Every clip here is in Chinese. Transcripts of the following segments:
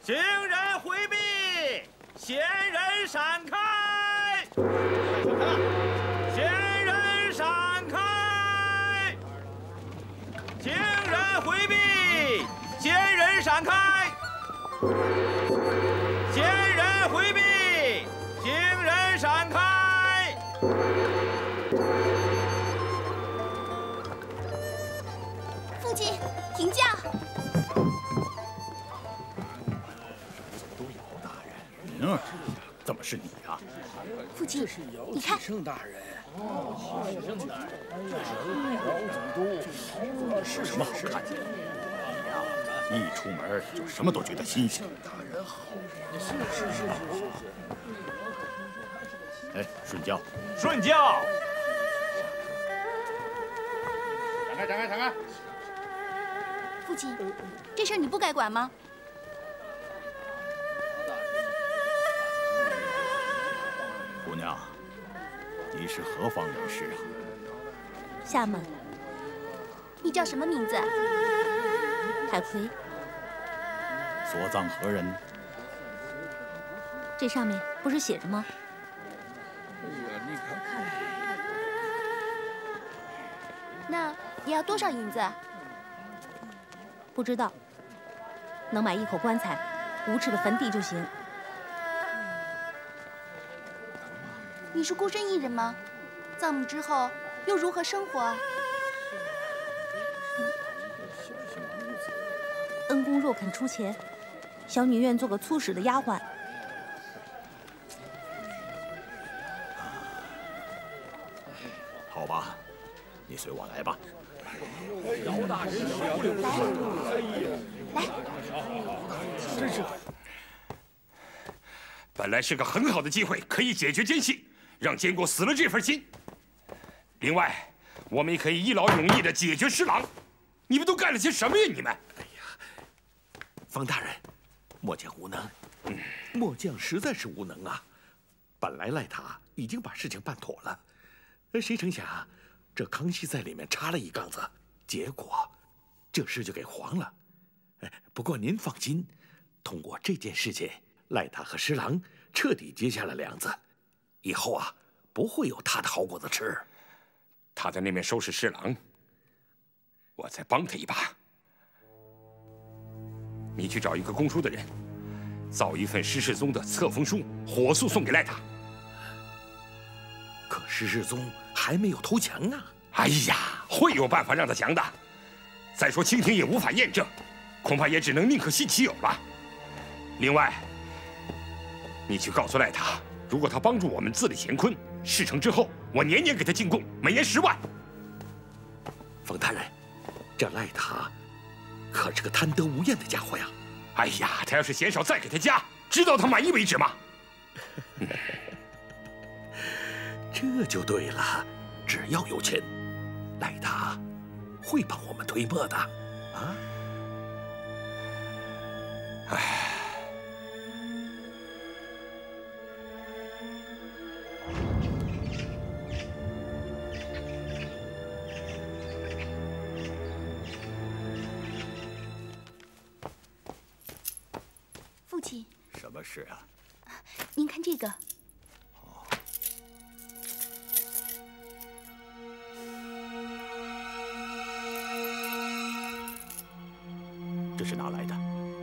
行人回避，闲人闪开。闲人闪开。行人回避，闲人闪开。闲人回避，行人闪开。父亲，停驾！怎么是你啊？父亲，你看，盛大人，是什么好看的？你呀，一出门就什么都觉得新鲜。大人好，是。哎，顺轿，顺轿。展开！父亲，这事儿你不该管吗？姑娘，你是何方人士啊？厦门。你叫什么名字？海葵。所葬何人？这上面不是写着吗？哎呀，你看，那你要多少银子？不知道，能买一口棺材，无耻的坟地就行。你是孤身一人吗？葬墓之后又如何生活啊？恩公若肯出钱，小女愿做个粗使的丫鬟。好吧，你随我来吧。姚大人，来，真是。本来是个很好的机会，可以解决奸细，让监国死了这份心。另外，我们也可以一劳永逸地解决施琅。你们都干了些什么呀？你们！哎呀，方大人，末将无能。末将实在是无能啊！本来赖塔已经把事情办妥了，谁成想这康熙在里面插了一杠子，结果这事就给黄了。不过您放心，通过这件事情，赖塔和施琅彻底结下了梁子，以后啊不会有他的好果子吃。他在那边收拾施琅，我再帮他一把。你去找一个供书的人，造一份施世宗的册封书，火速送给赖塔。可施世宗还没有投降啊！哎呀，会有办法让他降的。再说清廷也无法验证，恐怕也只能宁可信其有了。另外，你去告诉赖塔，如果他帮助我们自立乾坤，事成之后，我年年给他进贡，每年10万。冯大人，这赖塔可是个贪得无厌的家伙呀！哎呀，他要是嫌少，再给他加，直到他满意为止嘛。这就对了，只要有钱，赖塔会帮我们推磨的啊！哎。父亲，什么事啊？您看这个。这是哪来的？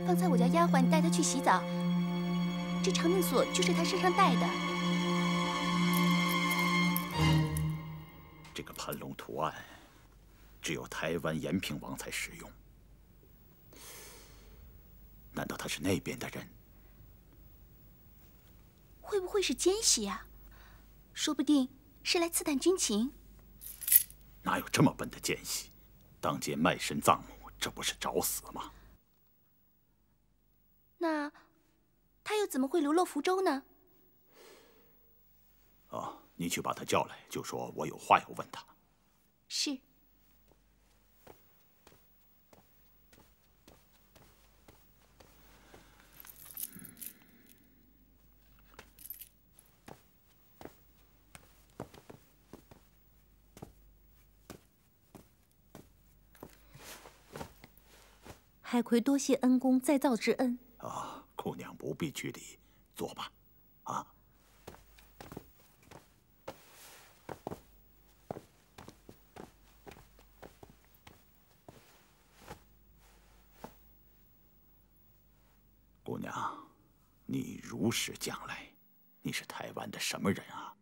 方才我叫丫鬟带他去洗澡，这长命锁就是他身上带的。这个盘龙图案，只有台湾延平王才使用。难道他是那边的人？会不会是奸细啊？说不定是来刺探军情。哪有这么笨的奸细？当街卖身葬母，这不是找死吗？那他又怎么会流落福州呢？哦，你去把他叫来，就说我有话要问他。是。海葵多谢恩公再造之恩，啊，姑娘不必拘礼，坐吧。啊。姑娘，你如实讲来，你是台湾的什么人啊？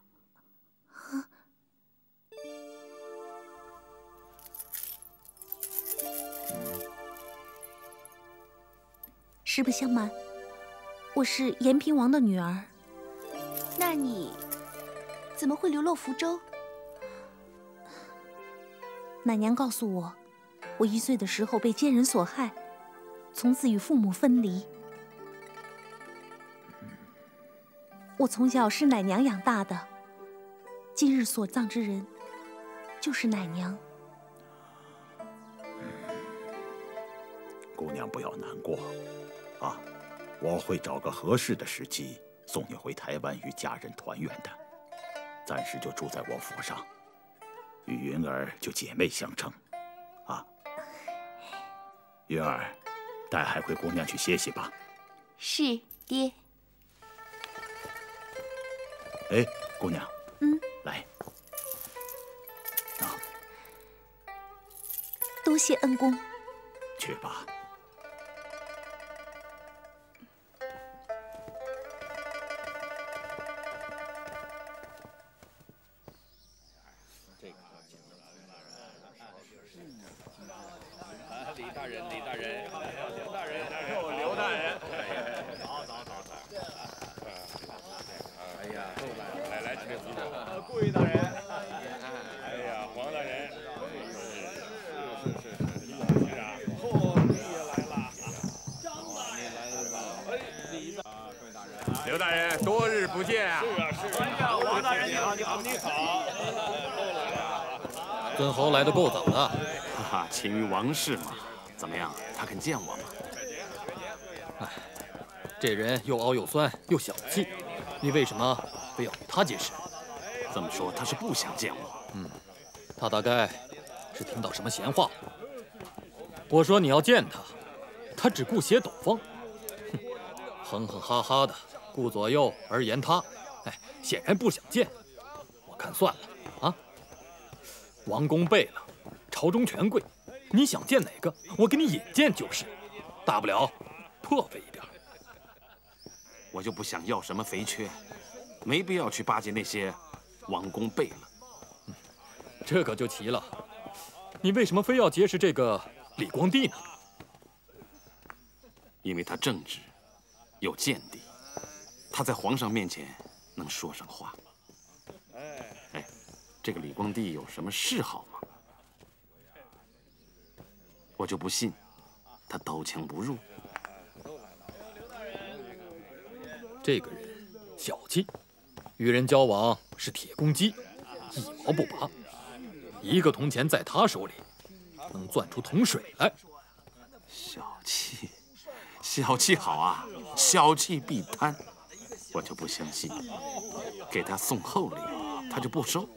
实不相瞒，我是延平王的女儿。那你怎么会流落福州？奶娘告诉我，我1岁的时候被奸人所害，从此与父母分离。我从小是奶娘养大的，今日所葬之人就是奶娘。姑娘不要难过。啊，我会找个合适的时机送你回台湾与家人团圆的。暂时就住在我府上，与云儿就姐妹相称。啊，云儿，带海葵姑娘去歇息吧。是，爹。哎，姑娘，来，啊，多谢恩公。去吧。刘大人，多日不见啊！是啊，王大人你好，你好，你好。尊侯来得够早的。哈哈，秦于王氏嘛，怎么样？他肯见我吗？哎，这人又傲又酸又小气，你为什么非要与他结识？这么说，他是不想见我。他大概是听到什么闲话了。我说你要见他，他只顾写斗方，哼哼哈哈的，顾左右而言他。哎，显然不想见。我看算了啊。王公贝勒，朝中权贵，你想见哪个，我给你引荐就是，大不了破费一点。我就不想要什么肥缺，没必要去巴结那些王公贝勒。这可就奇了，你为什么非要结识这个李光地呢？因为他正直，有见地，他在皇上面前能说上话。哎，这个李光地有什么嗜好吗？我就不信他刀枪不入。这个人小气，与人交往是铁公鸡，一毛不拔。一个铜钱在他手里，能攥出桶水来。小气，小气好啊，小气必贪。我就不相信，给他送厚礼，他就不收。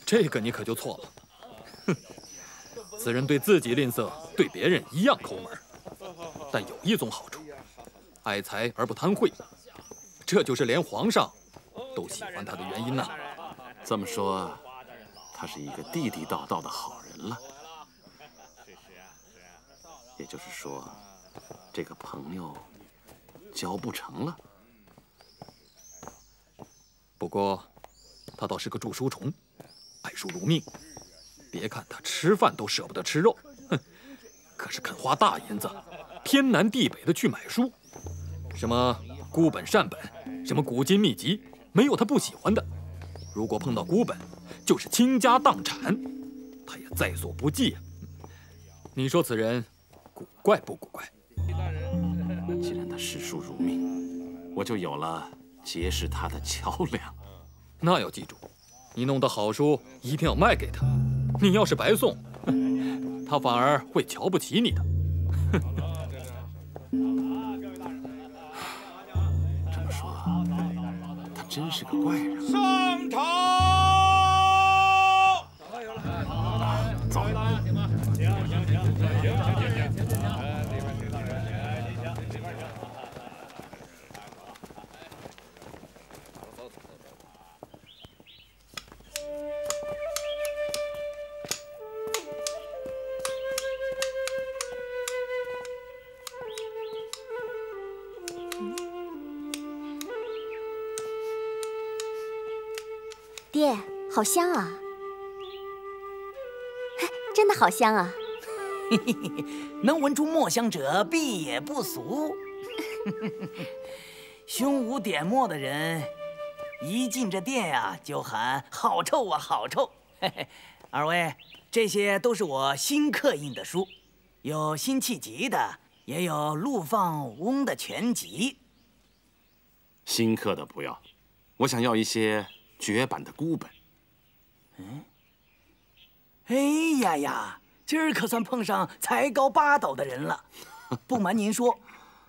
这个你可就错了。哼，此人对自己吝啬，对别人一样抠门。但有一种好处，爱财而不贪贿，这就是连皇上都喜欢他的原因呐。这么说，他是一个地地道道的好人了。也就是说，这个朋友交不成了。不过，他倒是个著书虫，爱书如命。别看他吃饭都舍不得吃肉，哼，可是肯花大银子，天南地北的去买书，什么孤本善本，什么古今秘籍，没有他不喜欢的。如果碰到孤本，就是倾家荡产，他也在所不计啊。你说此人古怪不古怪？既然他视书如命，我就有了结识他的桥梁。那要记住，你弄的好书一定要卖给他。你要是白送，他反而会瞧不起你的。这么说，他真是个怪人。上朝！走。爹，好香啊！真的好香啊！能闻出墨香者，必也不俗。胸无点墨的人，一进这店呀，就喊好臭啊，好臭！二位，这些都是我新刻印的书，有辛弃疾的，也有陆放翁的全集。新刻的不要，我想要一些绝版的孤本。哎呀呀，今儿可算碰上才高八斗的人了。不瞒您说，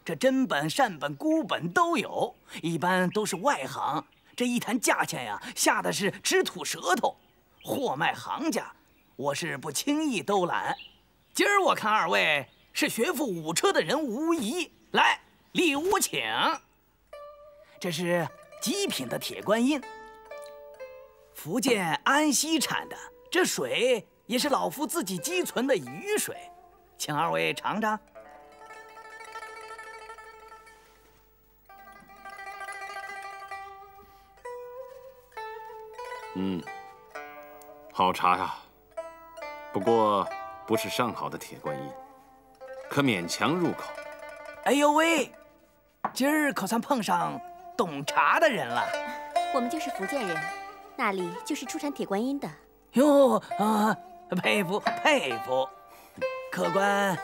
这真本、善本、孤本都有，一般都是外行。这一谈价钱呀，吓得是直吐舌头。货卖行家，我是不轻易兜揽。今儿我看二位是学富五车的人无疑。来，里屋请。这是极品的铁观音，福建安溪产的，这水也是老夫自己积存的雨水，请二位尝尝。好茶呀，不过不是上好的铁观音，可勉强入口。哎呦喂，今儿可算碰上懂茶的人了。我们就是福建人，那里就是出产铁观音的。哟啊，佩服佩服，客官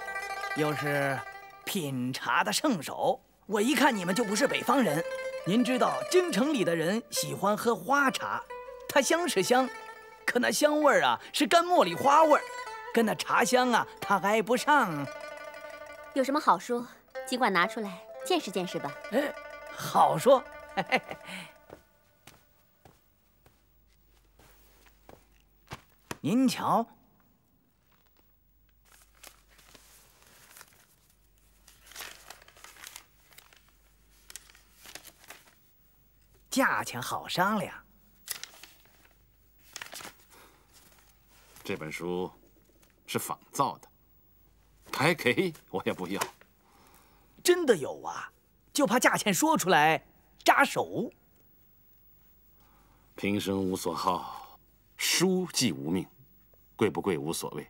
又是品茶的圣手。我一看你们就不是北方人。您知道京城里的人喜欢喝花茶，它香是香，可那香味儿啊是干茉莉花味儿，跟那茶香啊它挨不上。有什么好说，尽管拿出来见识见识吧。好说。您瞧，价钱好商量。这本书是仿造的，白给我也不要。真的有啊，就怕价钱说出来扎手。平生无所好，书即无命，贵不贵无所谓，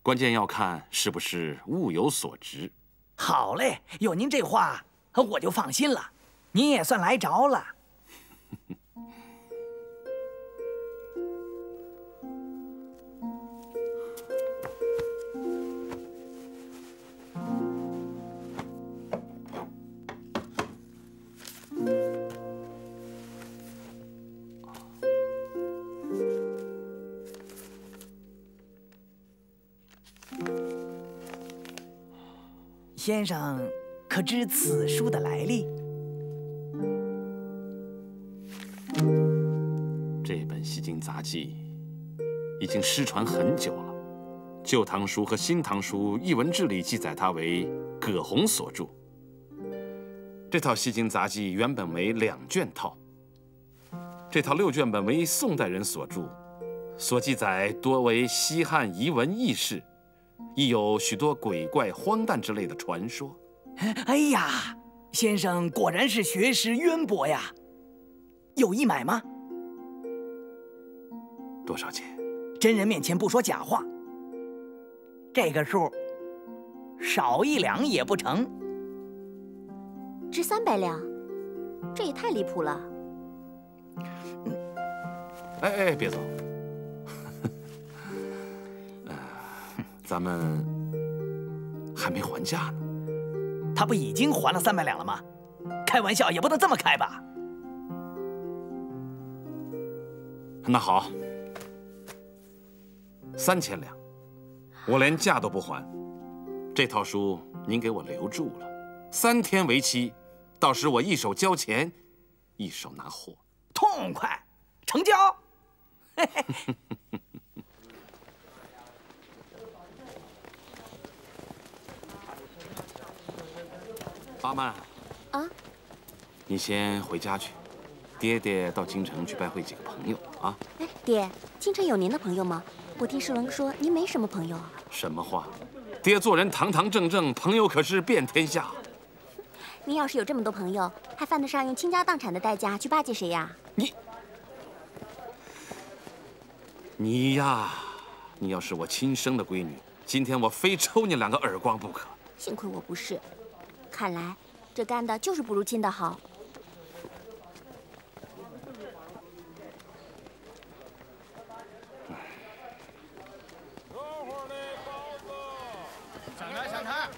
关键要看是不是物有所值。好嘞，有您这话，我就放心了。您也算来着了。先生可知此书的来历？这本《西京杂记》已经失传很久了，《旧唐书》和《新唐书》艺文志里记载它为葛洪所著。这套《西京杂记》原本为2卷套，这套6卷本为宋代人所著，所记载多为西汉遗文轶事。亦有许多鬼怪、荒诞之类的传说。哎呀，先生果然是学识渊博呀！有意买吗？多少钱？真人面前不说假话。这个数，少1两也不成。值300两，这也太离谱了。哎，别走。咱们还没还价呢。他不已经还了300两了吗？开玩笑也不能这么开吧？那好，3000两，我连价都不还。这套书您给我留住了，3天为期，到时我一手交钱，一手拿货，痛快，成交。阿曼啊，你先回家去，爹爹到京城去拜会几个朋友啊。哎，爹，京城有您的朋友吗？我听世龙说您没什么朋友。什么话？爹做人堂堂正正，朋友可是遍天下。您要是有这么多朋友，还犯得上用倾家荡产的代价去巴结谁呀？你呀，你要是我亲生的闺女，今天我非抽你2个耳光不可。幸亏我不是，看来这干的就是不如亲的好。闪开，闪开！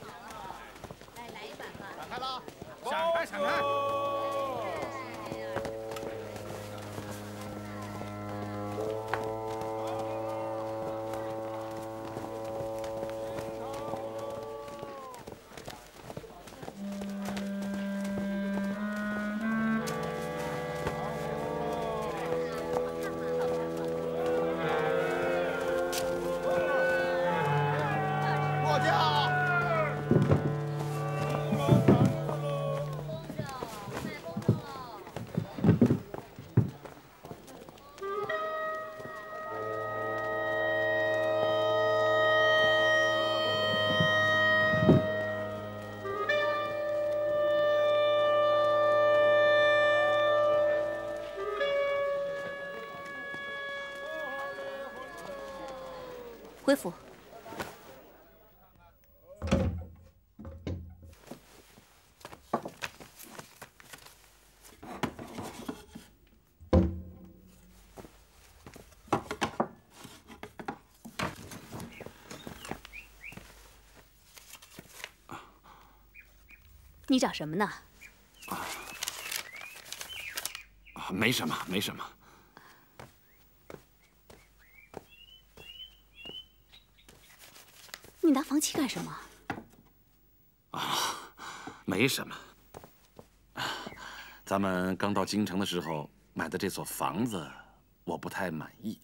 来一碗吧。闪开了，闪开，闪开！回府。你找什么呢？没什么，没什么。你拿房契干什么？没什么。咱们刚到京城的时候买的这所房子，我不太满意，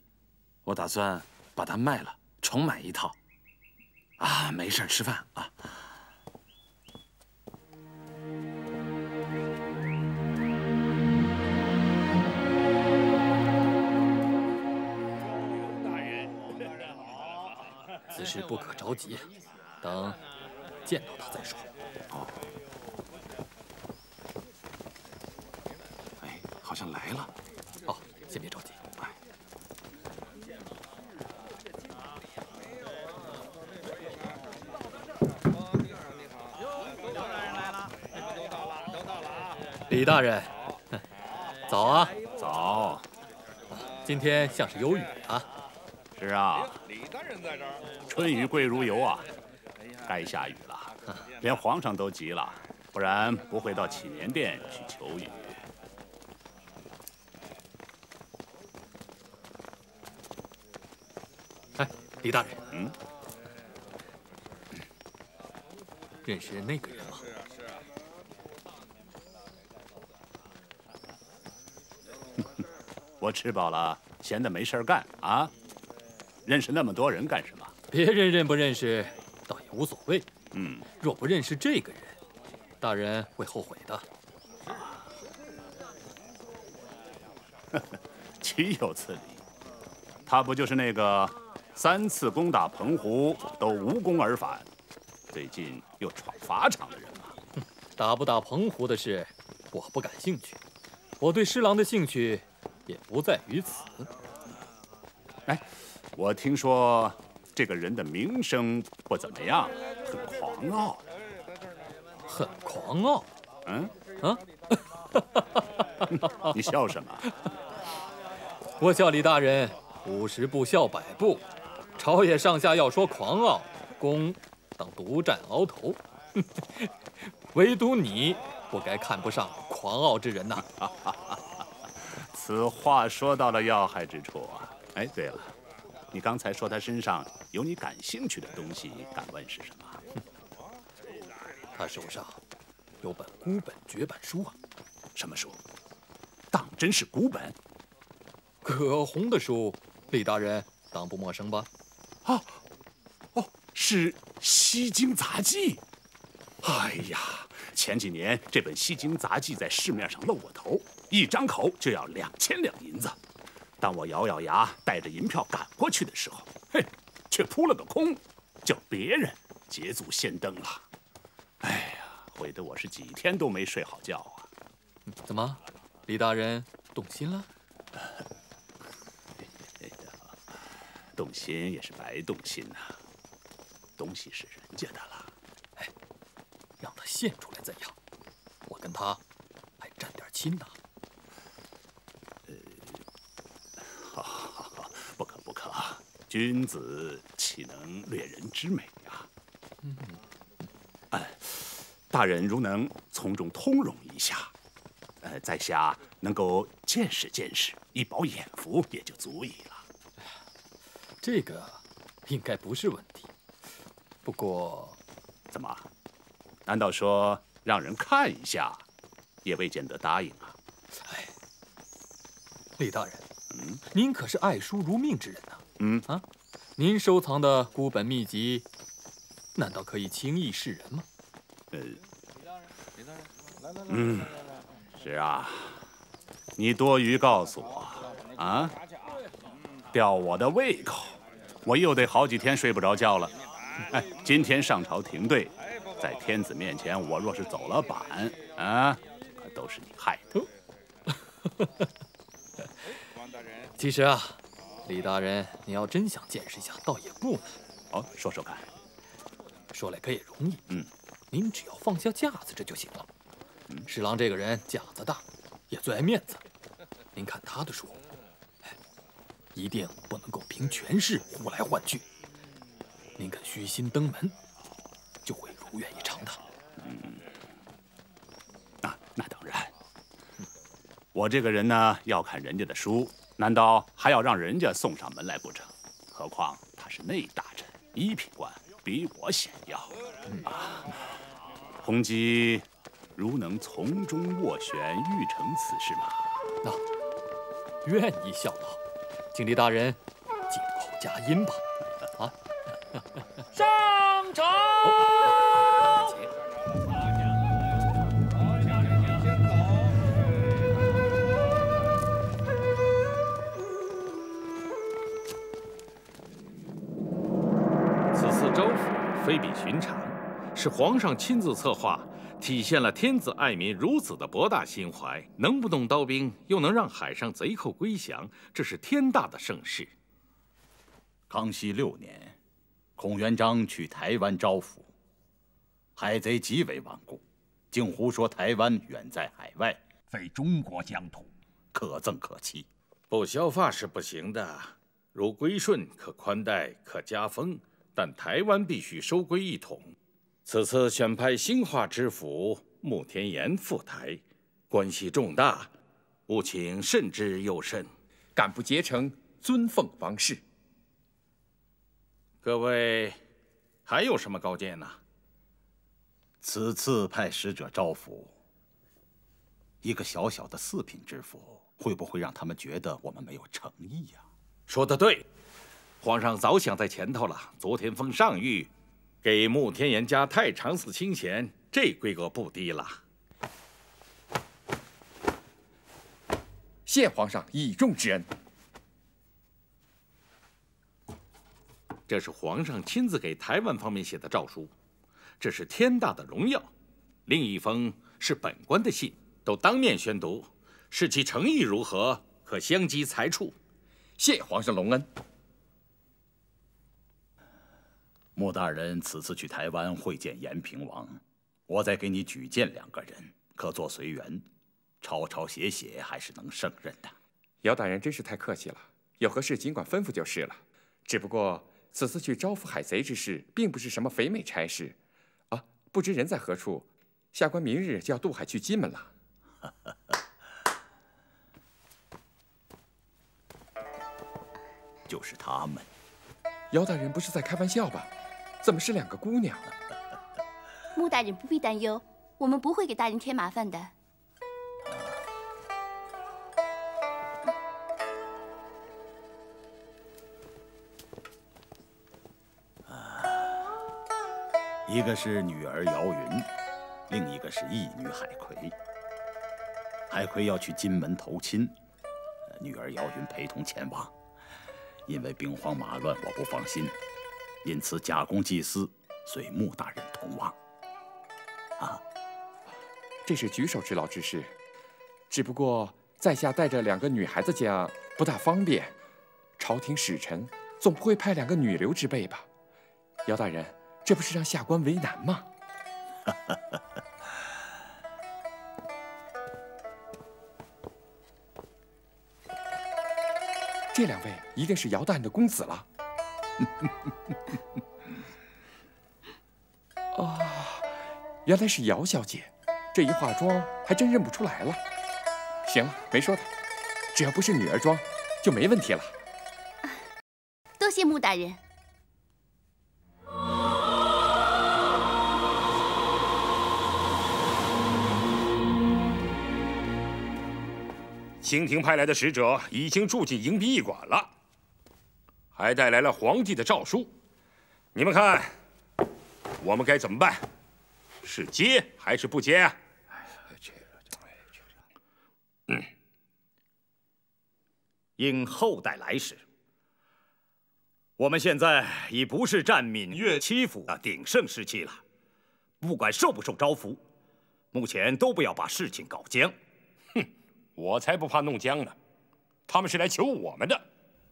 我打算把它卖了，重买一套。没事，吃饭啊。此事不可着急，等见到他再说。哎，好像来了。先别着急。李大人，早啊！早。今天像是有雨啊。是啊。李大人在这儿。春雨贵如油啊，该下雨了，连皇上都急了，不然不会到祈年殿去求雨。哎，李大人，认识那个人吗？我吃饱了，闲得没事干啊，认识那么多人干什么？别人认不认识，倒也无所谓。若不认识这个人，大人会后悔的。岂有此理！他不就是那个3次攻打澎湖都无功而返，最近又闯法场的人吗？打不打澎湖的事，我不感兴趣。我对施琅的兴趣也不在于此。哎，我听说这个人的名声不怎么样，很狂傲。很狂傲？你笑什么？我笑李大人50步笑100步，朝野上下要说狂傲，公当独占鳌头。唯独你不该看不上狂傲之人呐。此话说到了要害之处啊！哎，对了，你刚才说他身上有你感兴趣的东西，敢问是什么？他手上有本孤本绝版书啊。什么书？当真是孤本？葛洪的书，李大人当不陌生吧？是《西京杂记》。哎呀，前几年这本《西京杂记》在市面上露过头，一张口就要2000两银子。当我咬咬牙带着银票赶过去的时候，却扑了个空，叫别人捷足先登了。哎呀，毁得我是几天都没睡好觉啊！怎么，李大人动心了？动心也是白动心呐。东西是人家的了。哎，让他现出来怎样？我跟他还沾点亲呢。好，不可不可，君子岂能掠人之美呀？大人如能从中通融一下，在下能够见识见识，以饱眼福也就足矣了。这个应该不是问题。不过，怎么？难道说让人看一下，也未见得答应啊？哎，李大人，您可是爱书如命之人呐。您收藏的孤本秘籍，难道可以轻易示人吗？李大人，来，是啊，你多余告诉我啊，吊我的胃口，我又得好几天睡不着觉了。哎，今天上朝停队，在天子面前，我若是走了板啊，都是你害的。其实啊，李大人，你要真想见识一下，倒也不难。哦，说说看。说来可也容易。您只要放下架子，这就行了。侍郎这个人架子大，也最爱面子。您看他的书，一定不能够凭权势呼来唤去。您肯虚心登门，就会如愿以偿的。那当然。我这个人呢，要看人家的书，难道还要让人家送上门来不成？何况他是内大臣，一品官，比我显要。弘基如能从中斡旋，欲成此事吗？愿意效劳，请李大人静候佳音吧。上朝！此次招抚非比寻常，是皇上亲自策划，体现了天子爱民如此的博大心怀。能不动刀兵，又能让海上贼寇归降，这是天大的盛事。康熙6年，孔元璋去台湾招抚，海贼极为顽固，竟胡说台湾远在海外，非中国疆土，可憎可欺。不削发是不行的，如归顺可宽待，可加封，但台湾必须收归一统。此次选派兴化知府穆天言赴台，关系重大，务请慎之又慎。敢不竭诚尊奉王室。各位还有什么高见呢？此次派使者招抚，一个小小的4品知府，会不会让他们觉得我们没有诚意呀？说得对，皇上早想在前头了。昨天封上谕，给穆天言加太常寺清闲，这规格不低了。谢皇上倚重之恩。这是皇上亲自给台湾方面写的诏书，这是天大的荣耀。另一封是本官的信，都当面宣读，视其诚意如何，可相机裁处。谢皇上隆恩。穆大人此次去台湾会见延平王，我再给你举荐2个人，可做随员，抄抄写写还是能胜任的。姚大人真是太客气了，有何事尽管吩咐就是了。只不过此次去招抚海贼之事，并不是什么肥美差事，不知人在何处？下官明日就要渡海去金门了。就是他们。姚大人不是在开玩笑吧？怎么是2个姑娘？穆大人不必担忧，我们不会给大人添麻烦的。一个是女儿姚云，另一个是义女海葵。海葵要去金门投亲，女儿姚云陪同前往。因为兵荒马乱，我不放心，因此假公济私，随穆大人同往。这是举手之劳之事，只不过在下带着2个女孩子家不大方便，朝廷使臣总不会派2个女流之辈吧？姚大人，这不是让下官为难吗？这2位一定是姚大人的公子了。哦，原来是姚小姐，这一化妆还真认不出来了。行了，没说的，只要不是女儿装，就没问题了。多谢穆大人。清廷派来的使者已经住进迎宾驿馆了，还带来了皇帝的诏书。你们看，我们该怎么办？是接还是不接啊？应后代来时。我们现在已不是占闽粤七府的鼎盛时期了，不管受不受招抚，目前都不要把事情搞僵。哼，我才不怕弄僵呢，他们是来求我们的。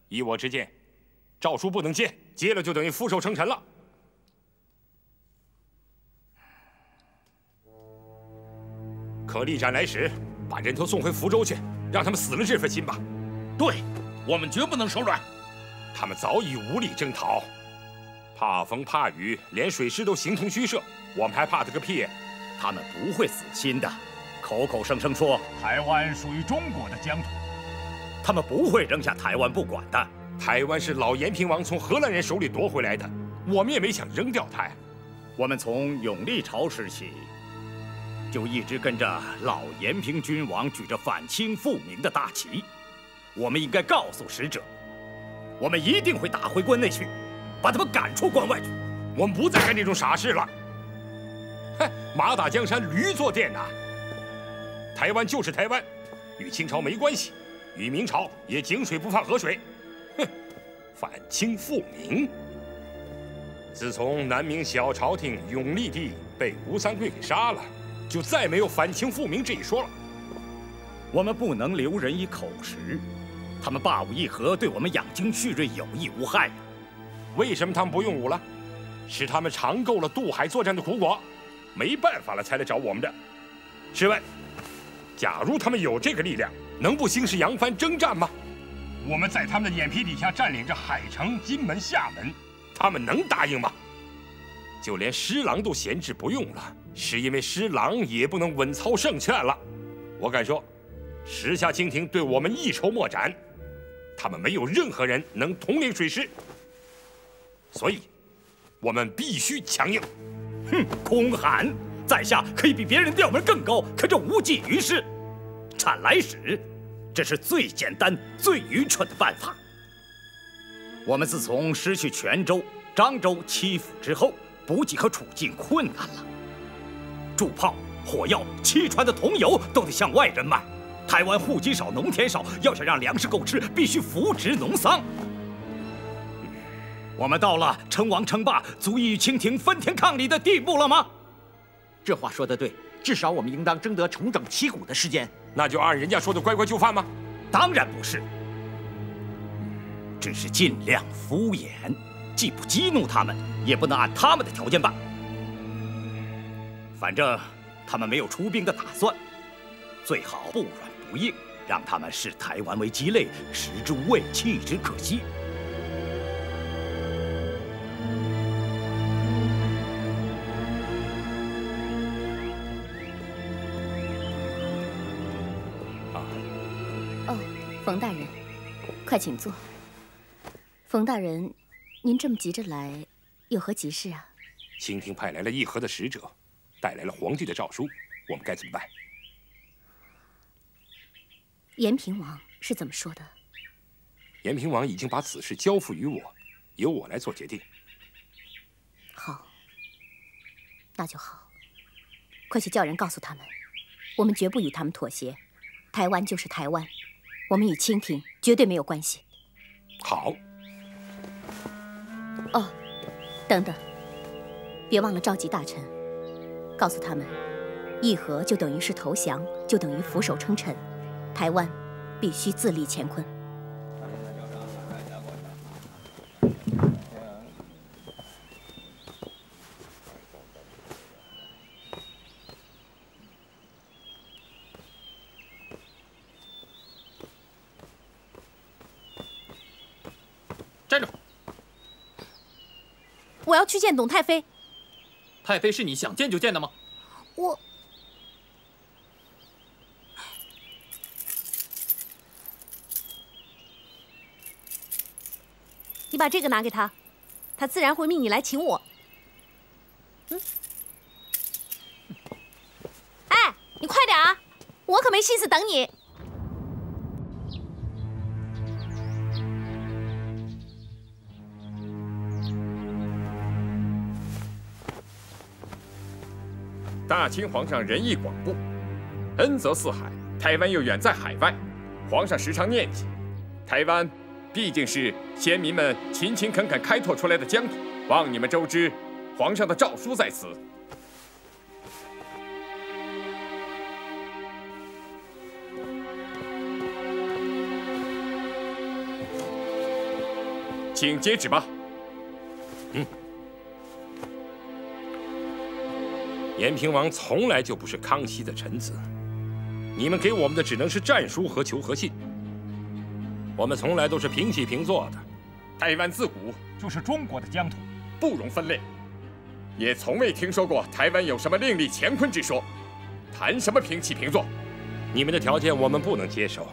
依我之见，诏书不能接，接了就等于俯首称臣了。可力斩来使，把人头送回福州去，让他们死了这份心吧。对，我们绝不能手软。他们早已无力征讨，怕风怕雨，连水师都形同虚设，我们还怕他个屁！他们不会死心的，口口声声说台湾属于中国的疆土，他们不会扔下台湾不管的。台湾是老延平王从荷兰人手里夺回来的，我们也没想扔掉它呀。我们从永历朝时起，就一直跟着老延平君王举着反清复明的大旗。我们应该告诉使者，我们一定会打回关内去，把他们赶出关外去。我们不再干这种傻事了。哼，马打江山，驴坐殿呐！台湾就是台湾，与清朝没关系，与明朝也井水不犯河水。哼，反清复明。自从南明小朝廷永历帝被吴三桂给杀了，就再没有反清复明这一说了。我们不能留人以口实。他们霸武议和，对我们养精蓄锐有益无害。为什么他们不用武了？是他们尝够了渡海作战的苦果，没办法了才来找我们的。试问，假如他们有这个力量，能不兴师扬帆征战吗？我们在他们的眼皮底下占领着海城、金门、厦门，他们能答应吗？就连施琅都闲置不用了，是因为施琅也不能稳操胜券了。我敢说，时下清廷对我们一筹莫展。他们没有任何人能统领水师，所以，我们必须强硬。哼，空喊！在下可以比别人调门更高，可这无济于事。产来使，这是最简单、最愚蠢的办法。我们自从失去泉州、漳州七府之后，补给和处境困难了。铸炮、火药、汽船的铜油都得向外人买。台湾户籍少，农田少，要想让粮食够吃，必须扶植农桑。我们到了称王称霸、足以与清廷分庭抗礼的地步了吗？这话说得对，至少我们应当争得重整旗鼓的时间。那就按人家说的乖乖就范吗？当然不是，只是尽量敷衍，既不激怒他们，也不能按他们的条件办。反正他们没有出兵的打算，最好不软不硬，让他们视台湾为鸡肋，食之无味，弃之可惜。冯大人，快请坐。冯大人，您这么急着来，有何急事啊？清廷派来了议和的使者，带来了皇帝的诏书，我们该怎么办？延平王是怎么说的？延平王已经把此事交付于我，由我来做决定。好，那就好。快去叫人告诉他们，我们绝不与他们妥协。台湾就是台湾。我们与清廷绝对没有关系。好。哦，等等，别忘了召集大臣，告诉他们，议和就等于是投降，就等于俯首称臣，台湾必须自立乾坤。我要去见董太妃。太妃是你想见就见的吗？我。你把这个拿给他，他自然会命你来请我。哎，你快点啊，我可没心思等你。大清皇上仁义广布，恩泽四海，台湾又远在海外，皇上时常念记。台湾毕竟是先民们勤勤恳恳开拓出来的疆土，望你们周知，皇上的诏书在此。请接旨吧。延平王从来就不是康熙的臣子，你们给我们的只能是战书和求和信。我们从来都是平起平坐的。台湾自古就是中国的疆土，不容分裂，也从未听说过台湾有什么另立乾坤之说。谈什么平起平坐？你们的条件我们不能接受。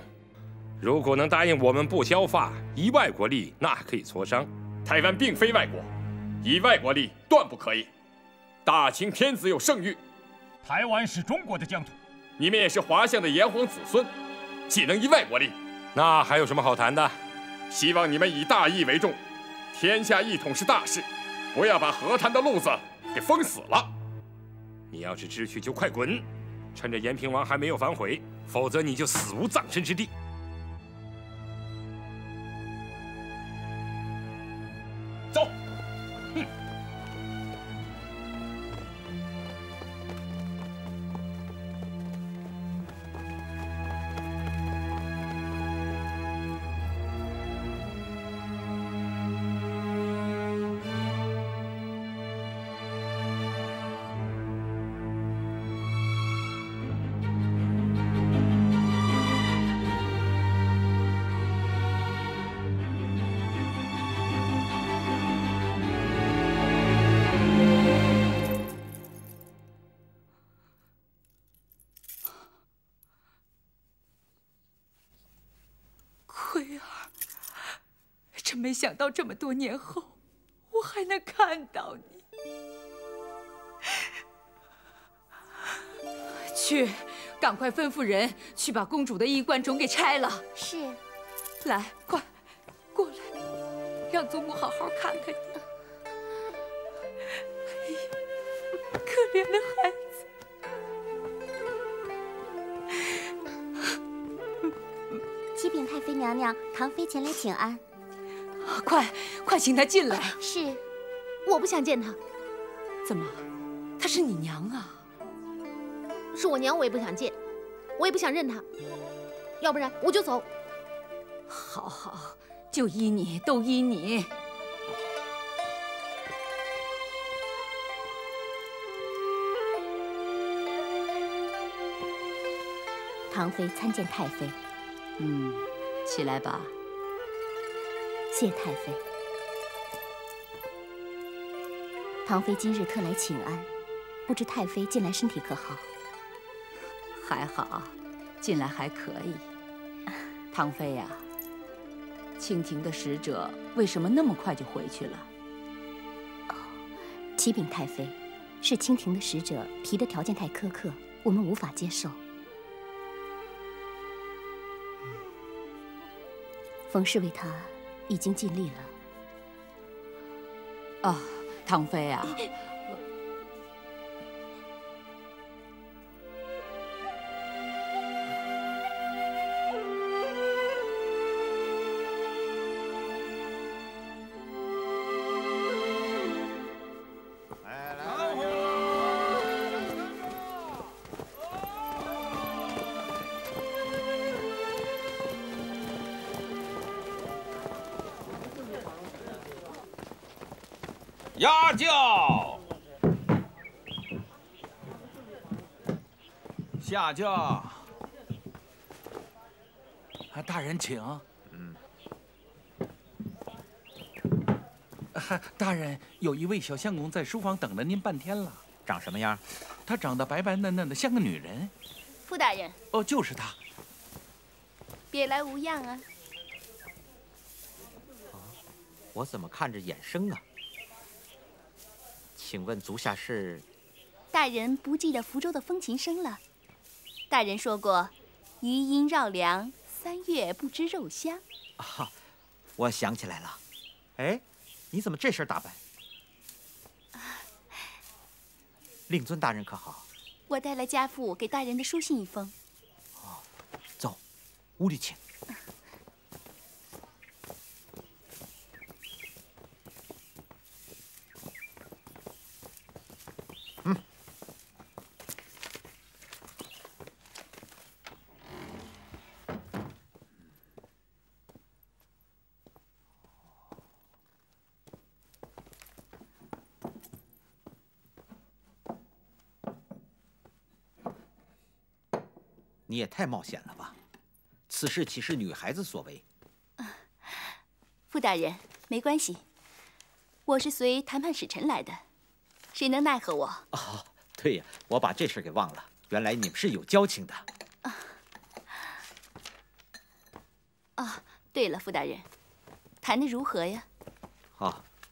如果能答应我们不削发，以外国力，那可以磋商。台湾并非外国，以外国力断不可以。大清天子有圣谕，台湾是中国的疆土，你们也是华夏的炎黄子孙，岂能依外国力？那还有什么好谈的？希望你们以大义为重，天下一统是大事，不要把和谈的路子给封死了。你要是知趣就快滚，趁着延平王还没有反悔，否则你就死无葬身之地。走。真没想到这么多年后，我还能看到你。去，赶快吩咐人去把公主的衣冠冢给拆了。是。来，快，过来，让祖母好好看看你。哎呀，可怜的孩子。启禀太妃娘娘，唐妃前来请安。快请她进来。是，我不想见她。怎么？她是你娘啊？是我娘，我也不想见，我也不想认她。要不然我就走。好，就依你，都依你。唐妃参见太妃。起来吧。谢太妃。唐妃今日特来请安，不知太妃近来身体可好？还好，近来还可以。唐妃呀，清廷的使者为什么那么快就回去了？启禀太妃，是清廷的使者提的条件太苛刻，我们无法接受。冯氏为他已经尽力了。唐妃啊，压轿，下轿。大人请。大人，有一位小相公在书房等了您半天了。长什么样？她长得白白嫩嫩的，像个女人。傅大人。哦，就是她。别来无恙啊。我怎么看着眼生啊？请问足下是？大人不记得福州的风琴声了？大人说过，余音绕梁，3月不知肉香。啊，我想起来了。哎，你怎么这身打扮？令尊大人可好？我带来家父给大人的书信一封。哦，走，屋里请。你也太冒险了吧！此事岂是女孩子所为？傅大人，没关系，我是随谈判使臣来的，谁能奈何我？哦，对呀，我把这事给忘了，原来你们是有交情的。对了，傅大人，谈得如何呀？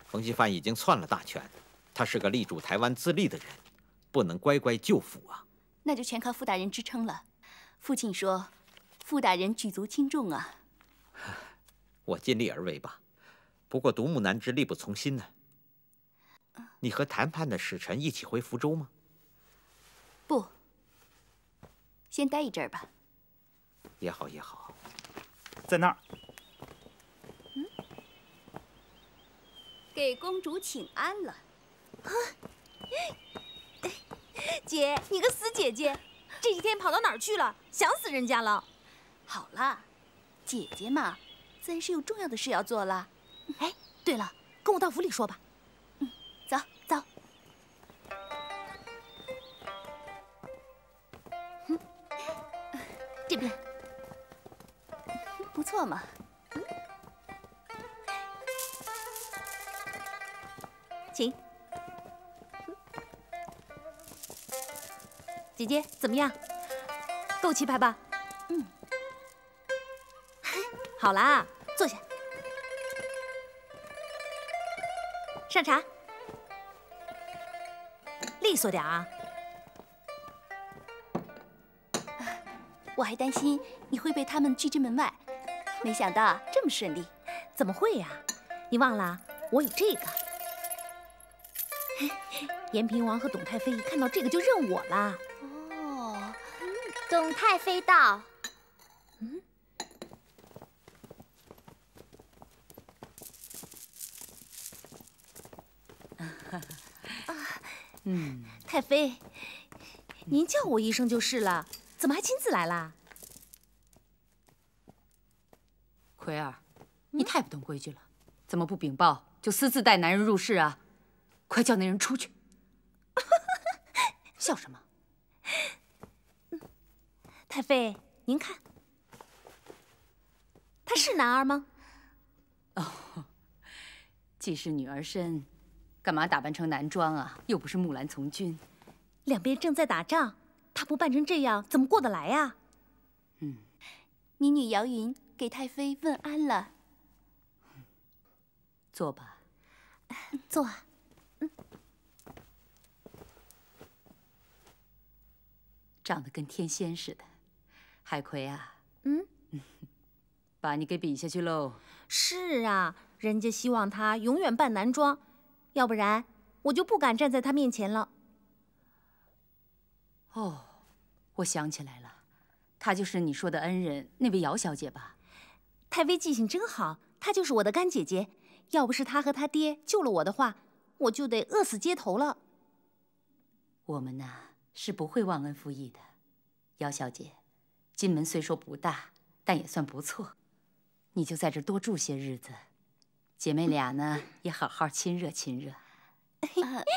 冯锡范已经篡了大权，他是个力主台湾自立的人，不能乖乖就辅啊。那就全靠傅大人支撑了。父亲说，傅大人举足轻重啊。我尽力而为吧，不过独木难支，力不从心呢。你和谈判的使臣一起回福州吗？不，先待一阵儿吧。也好也好，在那儿。给公主请安了。姐，你个死姐姐，这几天跑到哪儿去了？想死人家了。好了，姐姐嘛，自然是有重要的事要做了。哎，对了，跟我到府里说吧。走走。这边不错嘛。请。姐姐怎么样？够气派吧？好啦，坐下。上茶。利索点啊！我还担心你会被他们拒之门外，没想到这么顺利。怎么会呀？你忘了我有这个。延平王和董太妃一看到这个就认我啦。哦，董太妃到。太妃，您叫我一声就是了，怎么还亲自来啦？奎儿，你太不懂规矩了，怎么不禀报就私自带男人入室啊？快叫那人出去！笑什么？太妃，您看，他是男儿吗？哦，既是女儿身，干嘛打扮成男装啊？又不是木兰从军。两边正在打仗，他不扮成这样，怎么过得来呀？民女姚云给太妃问安了。坐吧。坐啊。长得跟天仙似的，海葵啊。把你给比下去喽。是啊，人家希望他永远扮男装，要不然我就不敢站在他面前了。哦，我想起来了，她就是你说的恩人那位姚小姐吧？太妃记性真好，她就是我的干姐姐。要不是她和她爹救了我的话，我就得饿死街头了。我们呐是不会忘恩负义的，姚小姐，金门虽说不大，但也算不错。你就在这多住些日子，姐妹俩呢也好好亲热亲热。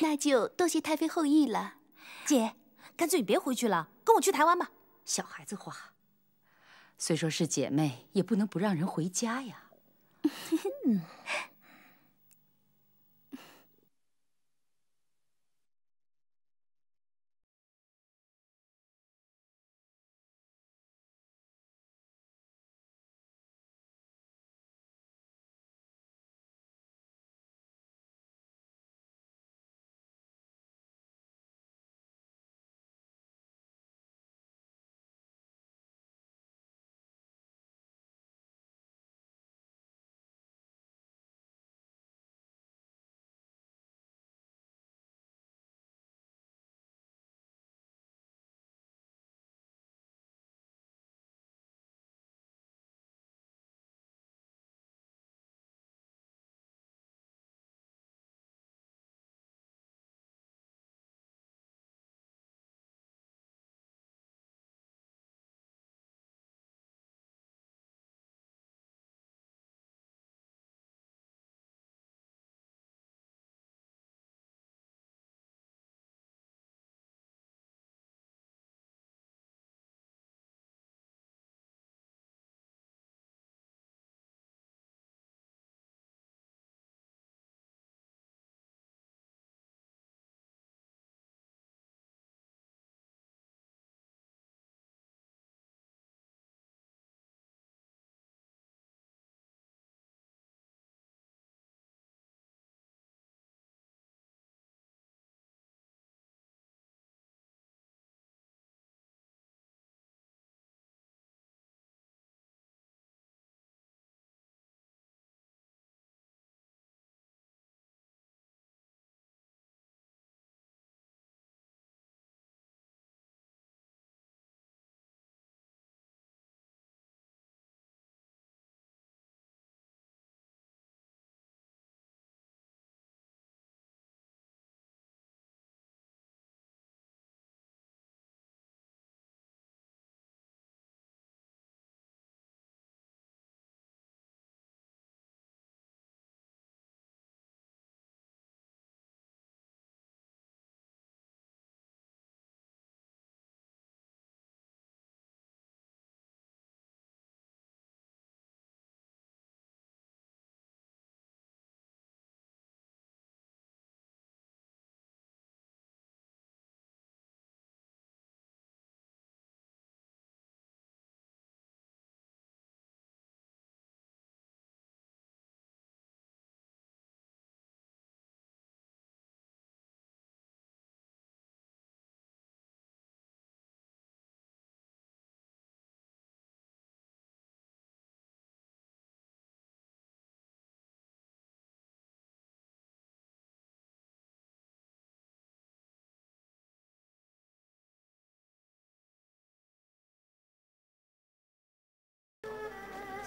那就多谢太妃厚意了。姐，干脆你别回去了，跟我去台湾吧。小孩子话，虽说是姐妹，也不能不让人回家呀。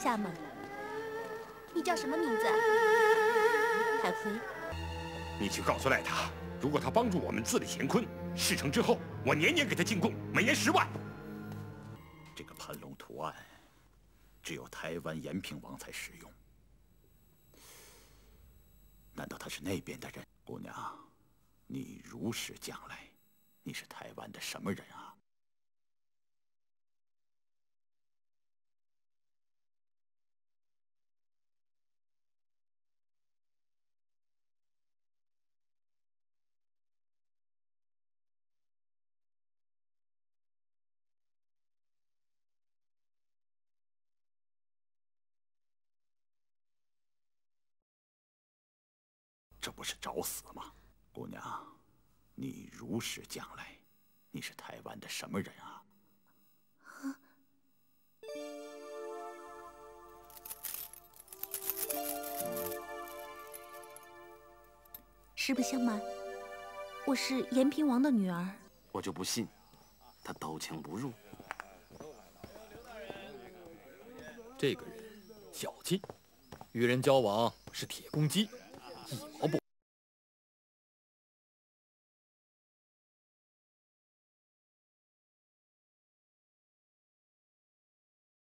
厦门。你叫什么名字？海回。你去告诉赖他，如果他帮助我们自立乾坤，事成之后，我年年给他进贡，每年10万。这个盘龙图案，只有台湾延平王才使用。难道他是那边的人？姑娘，你如实讲来，你是台湾的什么人啊？这不是找死吗？姑娘，你如实讲来，你是台湾的什么人啊？实不相瞒，我是延平王的女儿。我就不信，他刀枪不入。这个人小气，与人交往是铁公鸡，一毛不。